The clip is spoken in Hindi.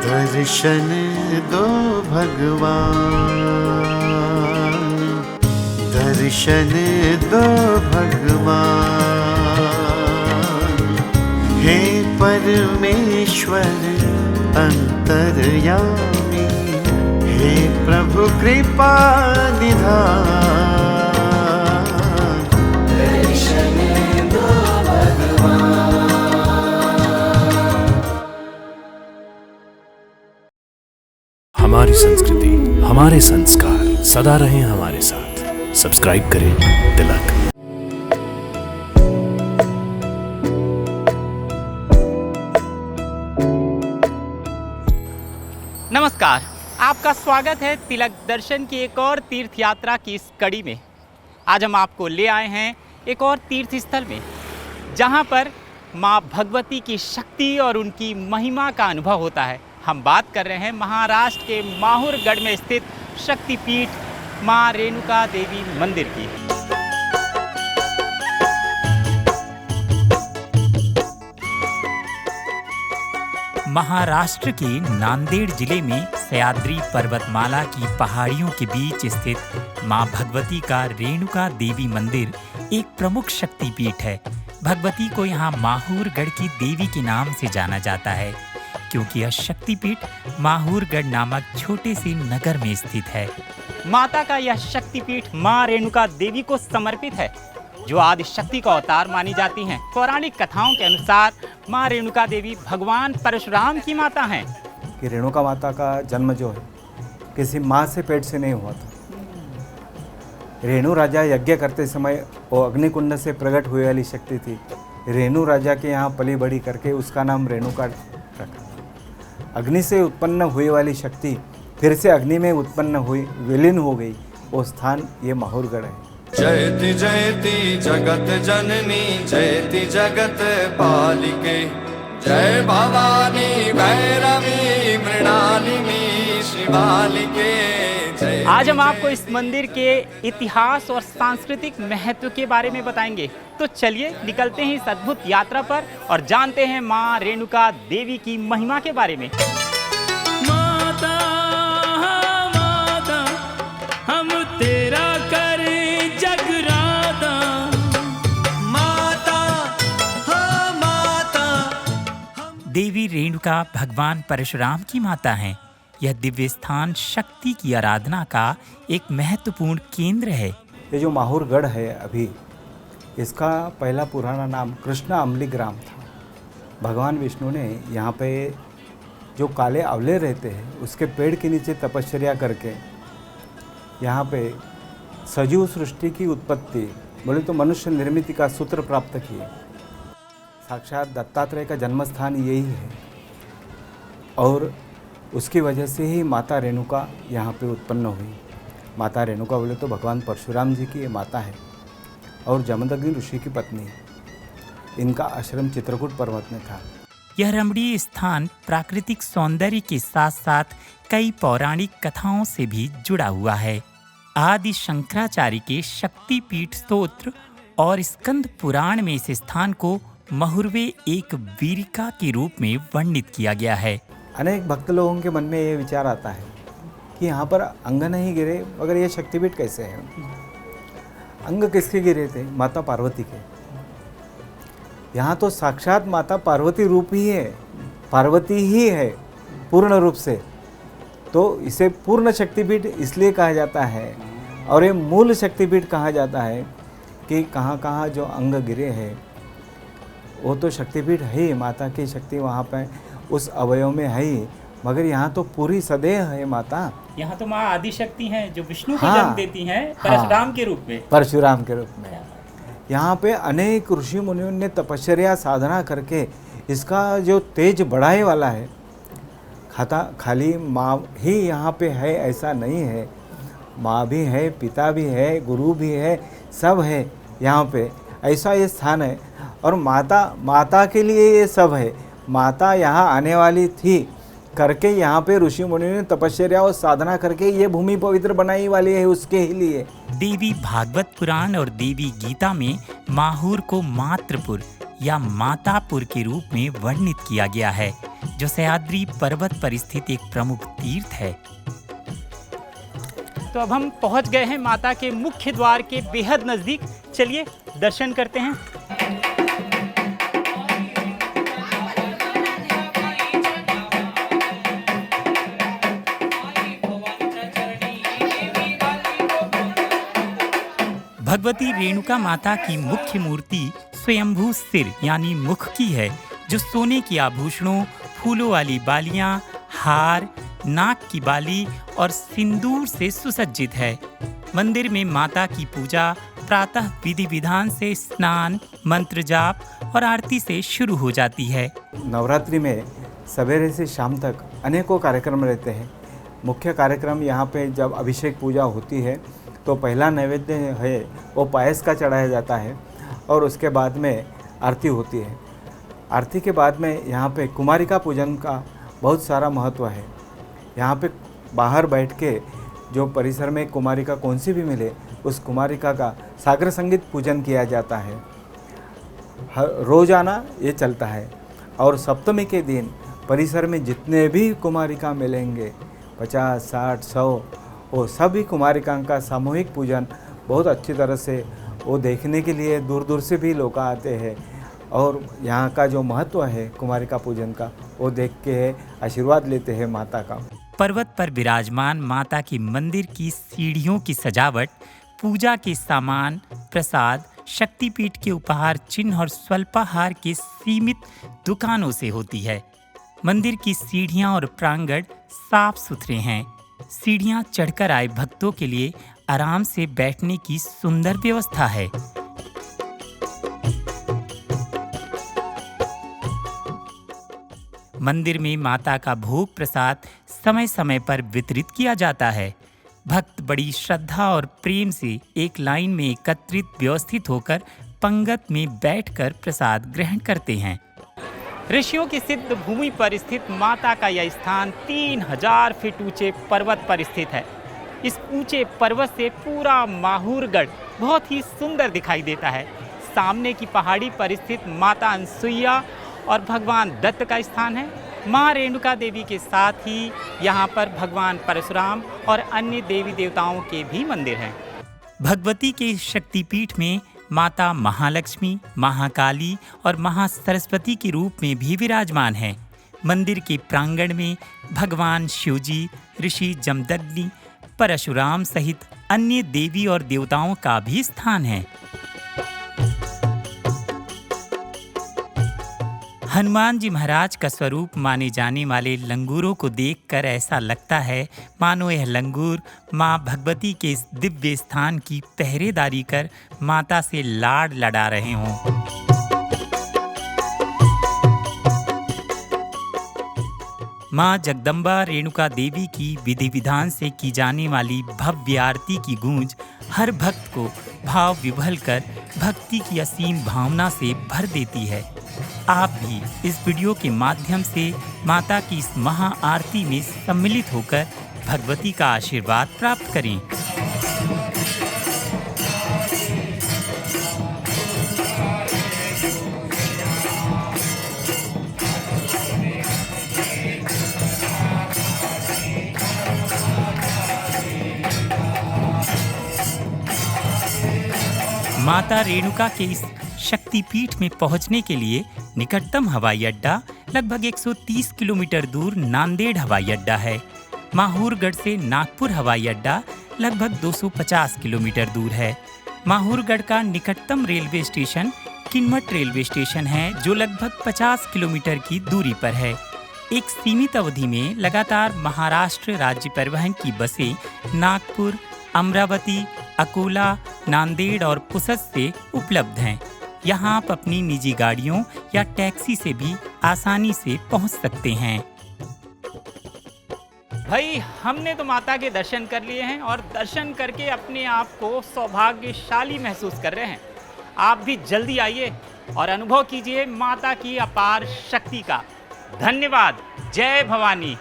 दर्शन दो भगवान, दर्शन दो भगवान। हे परमेश्वर अंतर्यामी, हे प्रभु कृपा निधान। दर्शन दो भगवान। हमारी संस्कृति, हमारे संस्कार सदा रहें हमारे साथ। सब्सक्राइब करें तिलक। नमस्कार, आपका स्वागत है तिलक दर्शन की एक और तीर्थ यात्रा की इस कड़ी में। आज हम आपको ले आए हैं एक और तीर्थ स्थल में, जहां पर माँ भगवती की शक्ति और उनकी महिमा का अनुभव होता है। हम बात कर रहे हैं महाराष्ट्र के माहुरगढ़ में स्थित शक्तिपीठ माँ रेणुका देवी मंदिर की। महाराष्ट्र के नांदेड़ जिले में सह्याद्री पर्वतमाला की पहाड़ियों के बीच स्थित माँ भगवती का रेणुका देवी मंदिर एक प्रमुख शक्तिपीठ है। भगवती को यहाँ माहुरगढ़ की देवी के नाम से जाना जाता है, क्योंकि यह शक्तिपीठ माहुरगढ़ नामक छोटे से नगर में स्थित है। माता का यह शक्तिपीठ माँ रेणुका देवी को समर्पित है, जो आदि शक्ति का अवतार मानी जाती हैं। पौराणिक कथाओं के अनुसार माँ रेणुका देवी भगवान परशुराम की माता हैं। कि रेणुका माता का जन्म जो है किसी माँ से पेट से नहीं हुआ था। रेणु राजा यज्ञ करते समय वो अग्निकुंड से प्रकट हुई वाली शक्ति थी। रेणु राजा के यहाँ पली बड़ी करके उसका नाम रेणुका रखा। अग्नि से उत्पन्न हुई वाली शक्ति फिर से अग्नि में उत्पन्न हुई, विलीन हो गई। वो स्थान ये माहुरगढ़ है। जयति जयति जगत जननी, जयति जगत पालिके, जय भवानी भैरवी मृणालिनी शिवालिके। आज हम आपको इस मंदिर के इतिहास और सांस्कृतिक महत्व के बारे में बताएंगे। तो चलिए निकलते हैं इस अद्भुत यात्रा पर और जानते हैं माँ रेणुका देवी की महिमा के बारे में। माता माता हम तेरा करे जगराता, माता हाँ माता। देवी रेणुका भगवान परशुराम की माता हैं। यह दिव्य स्थान शक्ति की आराधना का एक महत्वपूर्ण केंद्र है। ये जो माहुरगढ़ है अभी, इसका पहला पुराना नाम कृष्ण अमली ग्राम था। भगवान विष्णु ने यहाँ पे जो काले आंवले रहते हैं उसके पेड़ के नीचे तपश्चर्या करके यहाँ पे सजीव सृष्टि की उत्पत्ति, बोले तो मनुष्य निर्मित का सूत्र प्राप्त किए। साक्षात दत्तात्रेय का जन्म स्थान यही है और उसकी वजह से ही माता रेणुका यहाँ पे उत्पन्न हुई। माता रेणुका बोले तो भगवान परशुराम जी की ये माता है और जमदग्नि ऋषि की पत्नी। इनका आश्रम चित्रकूट पर्वत में था। यह रमणीय स्थान प्राकृतिक सौंदर्य के साथ साथ कई पौराणिक कथाओं से भी जुड़ा हुआ है। आदि शंकराचार्य के शक्तिपीठ स्तोत्र और स्कंद पुराण में इस स्थान को महुर्वे एक वीरिका के रूप में वर्णित किया गया है। अनेक भक्त लोगों के मन में ये विचार आता है कि यहाँ पर अंग नहीं गिरे मगर ये शक्तिपीठ कैसे है। अंग किसके गिरे थे? माता पार्वती के। यहाँ तो साक्षात माता पार्वती रूप ही है, पार्वती ही है पूर्ण रूप से। तो इसे पूर्ण शक्तिपीठ इसलिए कहा जाता है और ये मूल शक्तिपीठ कहा जाता है कि कहाँ कहाँ जो अंग गिरे हैं वो तो शक्तिपीठ है ही। माता की शक्ति वहाँ पर उस अवयव में है ही, मगर यहाँ तो पूरी सदैव है माता। यहाँ तो माँ आदि शक्ति हैं जो विष्णु को हाँ, जन्म देती हैं परशुराम के रूप में। परशुराम के रूप में यहाँ पे अनेक ऋषि मुनियों ने तपश्चर्या साधना करके इसका जो तेज बढ़ाए वाला है। खाली माँ ही यहाँ पे है ऐसा नहीं है, माँ भी है, पिता भी है, गुरु भी है, सब है यहाँ पे। ऐसा ये स्थान है और माता के लिए ये सब है। माता यहाँ आने वाली थी करके यहाँ पे ऋषि मुनियों ने तपस्या और साधना करके ये भूमि पवित्र बनाई वाली है उसके ही लिए। देवी भागवत पुराण और देवी गीता में माहुर को मातृपुर या मातापुर के रूप में वर्णित किया गया है, जो सह्याद्री पर्वत पर स्थित एक प्रमुख तीर्थ है। तो अब हम पहुंच गए हैं माता के मुख्य द्वार के बेहद नजदीक। चलिए दर्शन करते हैं। भगवती रेणुका माता की मुख्य मूर्ति स्वयंभू सिर यानी मुख की है, जो सोने की आभूषणों, फूलों वाली बालियां, हार, नाक की बाली और सिंदूर से सुसज्जित है। मंदिर में माता की पूजा प्रातः विधि विधान से स्नान, मंत्र जाप और आरती से शुरू हो जाती है। नवरात्रि में सवेरे से शाम तक अनेकों कार्यक्रम रहते हैं। मुख्य कार्यक्रम यहाँ पे जब अभिषेक पूजा होती है तो पहला नैवेद्य है वो पायस का चढ़ाया जाता है और उसके बाद में आरती होती है। आरती के बाद में यहाँ पे कुमारिका पूजन का बहुत सारा महत्व है। यहाँ पे बाहर बैठ के जो परिसर में कुमारिका कौन सी भी मिले उस कुमारिका का सागर संगीत पूजन किया जाता है। रोजाना ये चलता है और सप्तमी के दिन परिसर में जितने भी कुमारिका मिलेंगे 50, 60, 100 वो सभी कुमारिकाओं का सामूहिक पूजन बहुत अच्छी तरह से वो देखने के लिए दूर दूर से भी लोग आते हैं और यहाँ का जो महत्व है कुमारिका पूजन का वो देख के आशीर्वाद लेते हैं माता का। पर्वत पर विराजमान माता के मंदिर की सीढ़ियों की सजावट पूजा के सामान, प्रसाद, शक्तिपीठ के उपहार चिन्ह और स्वल्पाहार के सीमित दुकानों से होती है। मंदिर की सीढ़ियां और प्रांगण साफ सुथरे हैं। सीढ़ियां चढ़कर आए भक्तों के लिए आराम से बैठने की सुंदर व्यवस्था है। मंदिर में माता का भोग प्रसाद समय समय पर वितरित किया जाता है। भक्त बड़ी श्रद्धा और प्रेम से एक लाइन में एकत्रित व्यवस्थित होकर पंगत में बैठकर प्रसाद ग्रहण करते हैं। ऋषियों की सिद्ध भूमि पर स्थित माता का यह स्थान 3000 फीट ऊंचे पर्वत पर स्थित है। इस ऊंचे पर्वत से पूरा माहूरगढ़ बहुत ही सुंदर दिखाई देता है। सामने की पहाड़ी पर स्थित माता अनसुईया और भगवान दत्त का स्थान है। माँ रेणुका देवी के साथ ही यहाँ पर भगवान परशुराम और अन्य देवी देवताओं के भी मंदिर हैं। भगवती के शक्तिपीठ में माता महालक्ष्मी, महाकाली और महासरस्वती के रूप में भी विराजमान है। मंदिर के प्रांगण में भगवान शिवजी, ऋषि जमदग्नि, परशुराम सहित अन्य देवी और देवताओं का भी स्थान है। हनुमान जी महाराज का स्वरूप माने जाने वाले लंगूरों को देखकर ऐसा लगता है मानो यह लंगूर माँ भगवती के इस दिव्य स्थान की पहरेदारी कर माता से लाड लड़ा रहे हों। माँ जगदम्बा रेणुका देवी की विधि विधान से की जाने वाली भव्य आरती की गूंज हर भक्त को भाव विभल कर भक्ति की असीम भावना से भर देती है। आप भी इस वीडियो के माध्यम से माता की इस महा आरती में सम्मिलित होकर भगवती का आशीर्वाद प्राप्त करें। माता रेणुका के इस शक्तिपीठ में पहुंचने के लिए निकटतम हवाई अड्डा लगभग 130 किलोमीटर दूर नांदेड़ हवाई अड्डा है। माहूरगढ़ से नागपुर हवाई अड्डा लगभग 250 किलोमीटर दूर है। माहूरगढ़ का निकटतम railway station Kinwat railway station है, जो लगभग 50 किलोमीटर की दूरी पर है। एक सीमित अवधि में लगातार महाराष्ट्र राज्य परिवहन की बसें नागपुर, अमरावती, अकोला, नांदेड़ और पुसद से उपलब्ध हैं। यहाँ आप अपनी निजी गाड़ियों या टैक्सी से भी आसानी से पहुँच सकते हैं। भाई हमने तो माता के दर्शन कर लिए हैं और दर्शन करके अपने आप को सौभाग्यशाली महसूस कर रहे हैं। आप भी जल्दी आइए और अनुभव कीजिए माता की अपार शक्ति का। धन्यवाद। जय भवानी।